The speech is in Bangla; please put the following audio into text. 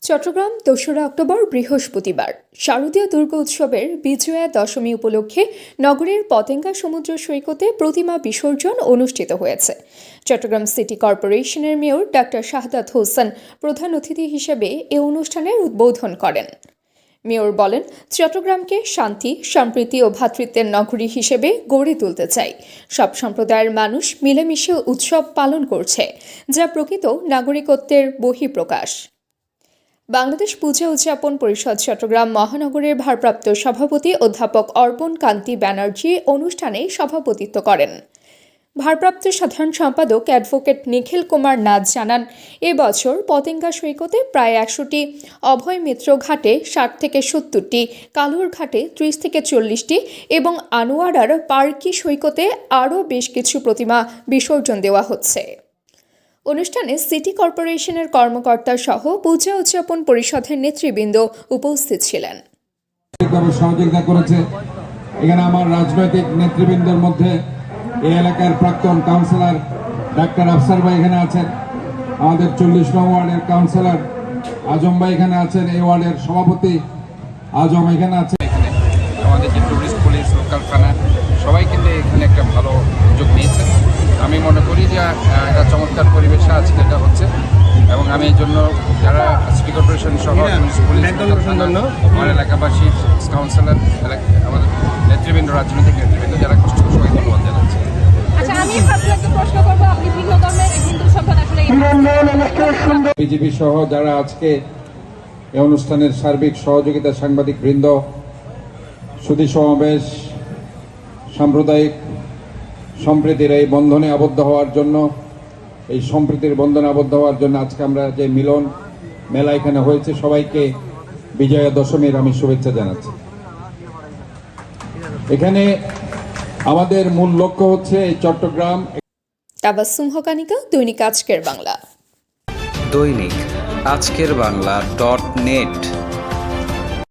চট্টগ্রাম ২রা অক্টোবর বৃহস্পতিবার শারদীয় দুর্গা উৎসবের বিজয়া দশমী উপলক্ষে নগরের পতেঙ্গা সমুদ্র সৈকতে প্রতিমা বিসর্জন অনুষ্ঠিত হয়েছে। চট্টগ্রাম সিটি কর্পোরেশনের মেয়র ডাক্তার শাহাদাত হোসেন প্রধান অতিথি হিসেবে এ অনুষ্ঠানের উদ্বোধন করেন। মেয়র বলেন, চট্টগ্রামকে শান্তি, সম্প্রীতি ও ভ্রাতৃত্বের নগরী হিসেবে গড়ে তুলতে চাই। সব সম্প্রদায়ের মানুষ মিলেমিশে উৎসব পালন করছে, যা প্রকৃত নাগরিকত্বের বহিঃপ্রকাশ। বাংলাদেশ পূজা উদযাপন পরিষদ চট্টগ্রাম মহানগরের ভারপ্রাপ্ত সভাপতি অধ্যাপক অর্পণ কান্তি ব্যানার্জি অনুষ্ঠানে সভাপতিত্ব করেন। ভারপ্রাপ্ত সাধারণ সম্পাদক অ্যাডভোকেট নিখিল কুমার নাথ জানান, এবছর পতেঙ্গা সৈকতে প্রায় ১০০টি, অভয় মিত্র ঘাটে ৬০ থেকে ৭০টি, কালুর ঘাটে ৩০ থেকে ৪০টি এবং আনোয়ারার পার্কি সৈকতে আরও বেশ কিছু প্রতিমা বিসর্জন দেওয়া হচ্ছে। অনুষ্ঠানে সিটি কর্পোরেশনের কর্মকর্তা সহ পূজা উদযাপন পরিষদের নেতৃবৃন্দ উপস্থিত ছিলেন। সহযোগিতা করেছে এখানে আমার রাজনৈতিক নেতৃবৃন্দের মধ্যে এই এলাকার প্রাক্তন কাউন্সিলর ডাক্তার আফসার ভাই এখানে আছেন, আমাদের ৪০ নং ওয়ার্ডের কাউন্সিলর আজম ভাই এখানে আছেন, এই ওয়ার্ডের সভাপতি আজম এখানে আছেন, আমাদের যে টুরিস্ট পুলিশ, লোকাল থানা সবাই কিন্তু এখানে একটা ভালো উদ্যোগ নিয়েছে। আমি মনে করি যে একটা চমৎকার পরিবেশে আজকে এটা হচ্ছে এবং আমি এই জন্য যারা সিটি কর্পোরেশন সহ পুলিশ, আমার এলাকাবাসী, কাউন্সিলর, আমাদের নেতৃবৃন্দ, রাজনৈতিক নেতৃবৃন্দ যারা কষ্ট করে সবাই ধন্যবাদ জানাচ্ছি। বিজেপি সহ যারা আজকে এই অনুষ্ঠানের সার্বিক সহযোগিতা, সাংবাদিক বৃন্দ, সুধী সমাবেশ, সাম্প্রদায়িক সম্প্রীতির এই বন্ধনে আবদ্ধ হওয়ার জন্য, এই সম্প্রীতির বন্ধনে আবদ্ধ হওয়ার জন্য আজকে আমরা যে মিলন মেলা এখানে হয়েছে, সবাইকে বিজয়া দশমীর আমি শুভেচ্ছা জানাচ্ছি। এখানে আমাদের মূল লক্ষ্য হচ্ছে এই চট্টগ্রাম। তাবাসসুম হকানিকা, দৈনিক আজকের বাংলা। দৈনিক আজকের বাংলা .net